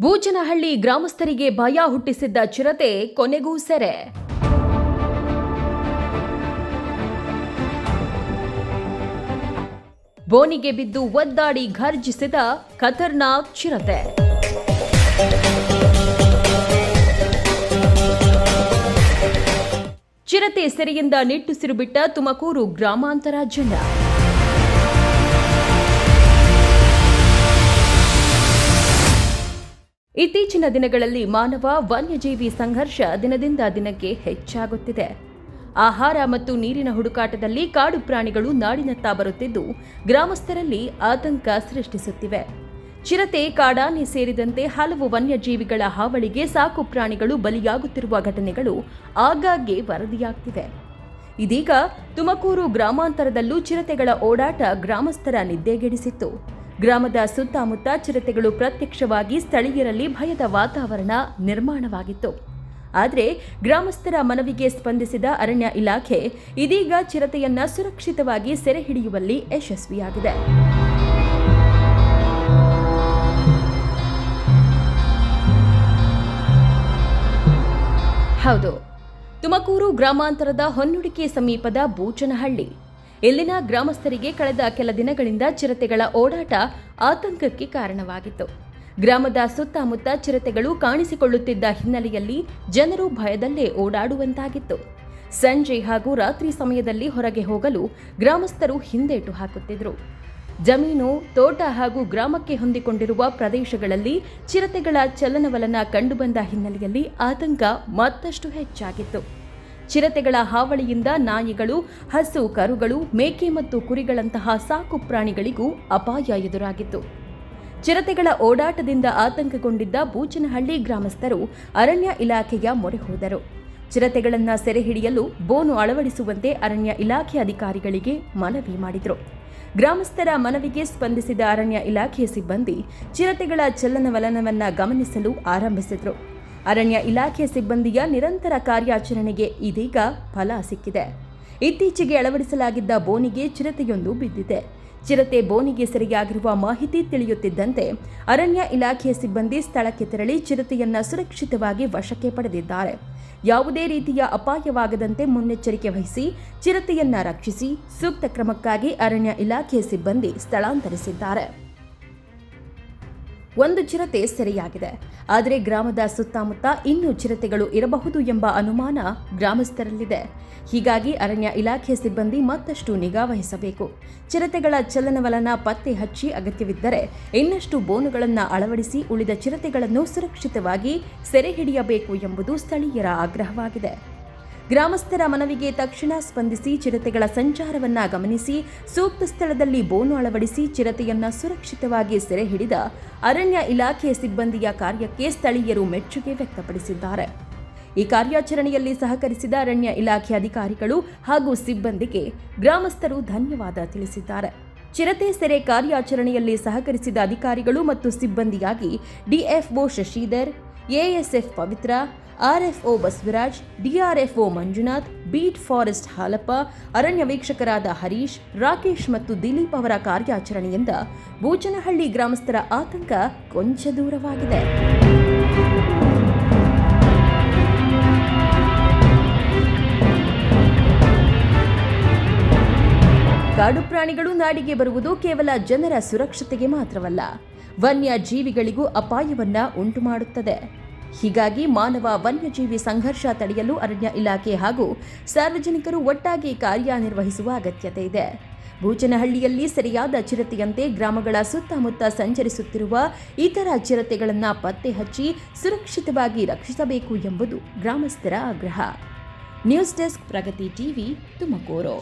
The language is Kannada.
ಬೂಚನಹಳ್ಳಿ ಗ್ರಾಮಸ್ಥರಿಗೆ ಭಯ ಹುಟ್ಟಿಸಿದ್ದ ಚಿರತೆ ಕೊನೆಗೂ ಸೆರೆ. ಬೋನಿಗೆ ಬಿದ್ದು ಒದ್ದಾಡಿ ಘರ್ಜಿಸಿದ ಖತರ್ನಾಕ್ ಚಿರತೆ. ಚಿರತೆ ಸೆರೆಯಿಂದ ನಿಟ್ಟುಸಿರು ಬಿಟ್ಟ ತುಮಕೂರು ಗ್ರಾಮಾಂತರ ಜನ. ಇತ್ತೀಚಿನ ದಿನಗಳಲ್ಲಿ ಮಾನವ ವನ್ಯಜೀವಿ ಸಂಘರ್ಷ ದಿನದಿಂದ ದಿನಕ್ಕೆ ಹೆಚ್ಚಾಗುತ್ತಿದೆ. ಆಹಾರ ಮತ್ತು ನೀರಿನ ಹುಡುಕಾಟದಲ್ಲಿ ಕಾಡು ಪ್ರಾಣಿಗಳು ನಾಡಿನತ್ತ ಬರುತ್ತಿದ್ದು ಗ್ರಾಮಸ್ಥರಲ್ಲಿ ಆತಂಕ ಸೃಷ್ಟಿಸುತ್ತಿವೆ. ಚಿರತೆ, ಕಾಡಾನೆ ಸೇರಿದಂತೆ ಹಲವು ವನ್ಯಜೀವಿಗಳ ಹಾವಳಿಗೆ ಸಾಕು ಪ್ರಾಣಿಗಳು ಬಲಿಯಾಗುತ್ತಿರುವ ಘಟನೆಗಳು ಆಗಾಗ್ಗೆ ವರದಿಯಾಗ್ತಿವೆ. ಇದೀಗ ತುಮಕೂರು ಗ್ರಾಮಾಂತರದಲ್ಲೂ ಚಿರತೆಗಳ ಓಡಾಟ ಗ್ರಾಮಸ್ಥರ ನಿದ್ದೆಗೆಡಿಸಿತ್ತು. ಗ್ರಾಮದ ಸುತ್ತಮುತ್ತ ಚಿರತೆಗಳು ಪ್ರತ್ಯಕ್ಷವಾಗಿ ಸ್ಥಳೀಯರಲ್ಲಿ ಭಯದ ವಾತಾವರಣ ನಿರ್ಮಾಣವಾಗಿತ್ತು. ಆದರೆ ಗ್ರಾಮಸ್ಥರ ಮನವಿಗೆ ಸ್ಪಂದಿಸಿದ ಅರಣ್ಯ ಇಲಾಖೆ ಇದೀಗ ಚಿರತೆಯನ್ನ ಸುರಕ್ಷಿತವಾಗಿ ಸೆರೆ ಹಿಡಿಯುವಲ್ಲಿ ಯಶಸ್ವಿಯಾಗಿದೆ. ಹೌದು, ತುಮಕೂರು ಗ್ರಾಮಾಂತರದ ಹೊನ್ನುಡಿಕೆ ಸಮೀಪದ ಬೂಚನಹಳ್ಳಿ. ಇಲ್ಲಿನ ಗ್ರಾಮಸ್ಥರಿಗೆ ಕಳೆದ ಕೆಲ ದಿನಗಳಿಂದ ಚಿರತೆಗಳ ಓಡಾಟ ಆತಂಕಕ್ಕೆ ಕಾರಣವಾಗಿತ್ತು. ಗ್ರಾಮದ ಸುತ್ತಮುತ್ತ ಚಿರತೆಗಳು ಕಾಣಿಸಿಕೊಳ್ಳುತ್ತಿದ್ದ ಹಿನ್ನೆಲೆಯಲ್ಲಿ ಜನರು ಭಯದಲ್ಲೇ ಓಡಾಡುವಂತಾಗಿತ್ತು. ಸಂಜೆ ಹಾಗೂ ರಾತ್ರಿ ಸಮಯದಲ್ಲಿ ಹೊರಗೆ ಹೋಗಲು ಗ್ರಾಮಸ್ಥರು ಹಿಂದೇಟು ಹಾಕುತ್ತಿದ್ದರು. ಜಮೀನು, ತೋಟ ಹಾಗೂ ಗ್ರಾಮಕ್ಕೆ ಹೊಂದಿಕೊಂಡಿರುವ ಪ್ರದೇಶಗಳಲ್ಲಿ ಚಿರತೆಗಳ ಚಲನವಲನ ಕಂಡುಬಂದ ಹಿನ್ನೆಲೆಯಲ್ಲಿ ಆತಂಕ ಮತ್ತಷ್ಟು ಹೆಚ್ಚಾಗಿತ್ತು. ಚಿರತೆಗಳ ಹಾವಳಿಯಿಂದ ನಾಯಿಗಳು, ಹಸು, ಕರುಗಳು, ಮೇಕೆ ಮತ್ತು ಕುರಿಗಳಂತಹ ಸಾಕು ಪ್ರಾಣಿಗಳಿಗೂ ಅಪಾಯ ಎದುರಾಗಿತ್ತು. ಚಿರತೆಗಳ ಓಡಾಟದಿಂದ ಆತಂಕಗೊಂಡಿದ್ದ ಬೂಚನಹಳ್ಳಿ ಗ್ರಾಮಸ್ಥರು ಅರಣ್ಯ ಇಲಾಖೆಯ ಮೊರೆ ಹೋದರು. ಚಿರತೆಗಳನ್ನು ಸೆರೆ ಹಿಡಿಯಲು ಬೋನು ಅಳವಡಿಸುವಂತೆ ಅರಣ್ಯ ಇಲಾಖೆ ಅಧಿಕಾರಿಗಳಿಗೆ ಮನವಿ ಮಾಡಿದರು. ಗ್ರಾಮಸ್ಥರ ಮನವಿಗೆ ಸ್ಪಂದಿಸಿದ ಅರಣ್ಯ ಇಲಾಖೆ ಸಿಬ್ಬಂದಿ ಚಿರತೆಗಳ ಚಲನವಲನವನ್ನು ಗಮನಿಸಲು ಆರಂಭಿಸಿದರು. ಅರಣ್ಯ ಇಲಾಖೆ ಸಿಬ್ಬಂದಿಯ ನಿರಂತರ ಕಾರ್ಯಾಚರಣೆಗೆ ಇದೀಗ ಫಲ ಸಿಕ್ಕಿದೆ. ಇತ್ತೀಚೆಗೆ ಅಳವಡಿಸಲಾಗಿದ್ದ ಬೋನಿಗೆ ಚಿರತೆಯೊಂದು ಬಿದ್ದಿದೆ. ಚಿರತೆ ಬೋನಿಗೆ ಸೆರೆಯಾಗಿರುವ ಮಾಹಿತಿ ತಿಳಿಯುತ್ತಿದ್ದಂತೆ ಅರಣ್ಯ ಇಲಾಖೆ ಸಿಬ್ಬಂದಿ ಸ್ಥಳಕ್ಕೆ ತೆರಳಿ ಚಿರತೆಯನ್ನ ಸುರಕ್ಷಿತವಾಗಿ ವಶಕ್ಕೆ ಪಡೆದಿದ್ದಾರೆ. ಯಾವುದೇ ರೀತಿಯ ಅಪಾಯವಾಗದಂತೆ ಮುನ್ನೆಚ್ಚರಿಕೆ ವಹಿಸಿ ಚಿರತೆಯನ್ನ ರಕ್ಷಿಸಿ ಸೂಕ್ತ ಕ್ರಮಕ್ಕಾಗಿ ಅರಣ್ಯ ಇಲಾಖೆ ಸಿಬ್ಬಂದಿ ಸ್ಥಳಾಂತರಿಸಿದ್ದಾರೆ. ಒಂದು ಚಿರತೆ ಸೆರೆಯಾಗಿದೆ. ಆದರೆ ಗ್ರಾಮದ ಸುತ್ತಮುತ್ತ ಇನ್ನೂ ಚಿರತೆಗಳು ಇರಬಹುದು ಎಂಬ ಅನುಮಾನ ಗ್ರಾಮಸ್ಥರಲ್ಲಿದೆ. ಹೀಗಾಗಿ ಅರಣ್ಯ ಇಲಾಖೆ ಸಿಬ್ಬಂದಿ ಮತ್ತಷ್ಟು ನಿಗಾ ವಹಿಸಬೇಕು. ಚಿರತೆಗಳ ಚಲನವಲನ ಪತ್ತೆ ಹಚ್ಚಿ ಅಗತ್ಯವಿದ್ದರೆ ಇನ್ನಷ್ಟು ಬೋನುಗಳನ್ನು ಅಳವಡಿಸಿ ಉಳಿದ ಚಿರತೆಗಳನ್ನು ಸುರಕ್ಷಿತವಾಗಿ ಸೆರೆ ಹಿಡಿಯಬೇಕು ಎಂಬುದು ಸ್ಥಳೀಯರ ಆಗ್ರಹವಾಗಿದೆ. ಗ್ರಾಮಸ್ಥರ ಮನವಿಗೆ ತಕ್ಷಣ ಸ್ಪಂದಿಸಿ ಚಿರತೆಗಳ ಸಂಚಾರವನ್ನ ಗಮನಿಸಿ ಸೂಕ್ತ ಸ್ಥಳದಲ್ಲಿ ಬೋನು ಅಳವಡಿಸಿ ಚಿರತೆಯನ್ನ ಸುರಕ್ಷಿತವಾಗಿ ಸೆರೆ ಹಿಡಿದ ಅರಣ್ಯ ಇಲಾಖೆ ಸಿಬ್ಬಂದಿಯ ಕಾರ್ಯಕ್ಕೆ ಸ್ಥಳೀಯರು ಮೆಚ್ಚುಗೆ ವ್ಯಕ್ತಪಡಿಸಿದ್ದಾರೆ. ಈ ಕಾರ್ಯಾಚರಣೆಯಲ್ಲಿ ಸಹಕರಿಸಿದ ಅರಣ್ಯ ಇಲಾಖೆ ಅಧಿಕಾರಿಗಳು ಹಾಗೂ ಸಿಬ್ಬಂದಿಗೆ ಗ್ರಾಮಸ್ಥರು ಧನ್ಯವಾದ ತಿಳಿಸಿದ್ದಾರೆ. ಚಿರತೆ ಸೆರೆ ಕಾರ್ಯಾಚರಣೆಯಲ್ಲಿ ಸಹಕರಿಸಿದ ಅಧಿಕಾರಿಗಳು ಮತ್ತು ಸಿಬ್ಬಂದಿಯಾಗಿ DFO Shashidhar, ASF Pavithra, RFO Basavaraj, DRFO Manjunath, beat forest Halappa, ಅರಣ್ಯ ವೀಕ್ಷಕರಾದ ಹರೀಶ್, ರಾಕೇಶ್ ಮತ್ತು ದಿಲೀಪ್ ಅವರ ಕಾರ್ಯಾಚರಣೆಯಿಂದ ಬೂಚನಹಳ್ಳಿ ಗ್ರಾಮಸ್ಥರ ಆತಂಕ ಕೊಂಚ ದೂರವಾಗಿದೆ. ಕಾಡು ಪ್ರಾಣಿಗಳು ನಾಡಿಗೆ ಬರುವುದು ಕೇವಲ ಜನರ ಸುರಕ್ಷತೆಗೆ ಮಾತ್ರವಲ್ಲ, ವನ್ಯ ಜೀವಿಗಳಿಗೂ ಅಪಾಯವನ್ನ ಉಂಟು ಮಾಡುತ್ತದೆ. ಹೀಗಾಗಿ ಮಾನವ ವನ್ಯಜೀವಿ ಸಂಘರ್ಷ ತಡೆಯಲು ಅರಣ್ಯ ಇಲಾಖೆ ಹಾಗೂ ಸಾರ್ವಜನಿಕರು ಒಟ್ಟಾಗಿ ಕಾರ್ಯನಿರ್ವಹಿಸುವ ಅಗತ್ಯತೆ ಇದೆ. ಬೂಚನಹಳ್ಳಿಯಲ್ಲಿ ಸೆರೆಯಾದ ಚಿರತೆಯಂತೆ ಗ್ರಾಮಗಳ ಸುತ್ತಮುತ್ತ ಸಂಚರಿಸುತ್ತಿರುವ ಇತರ ಚಿರತೆಗಳನ್ನು ಪತ್ತೆ ಹಚ್ಚಿ ಸುರಕ್ಷಿತವಾಗಿ ರಕ್ಷಿಸಬೇಕು ಎಂಬುದು ಗ್ರಾಮಸ್ಥರ ಆಗ್ರಹ. ನ್ಯೂಸ್ ಡೆಸ್ಕ್, ಪ್ರಗತಿ ಟಿವಿ, ತುಮಕೂರು.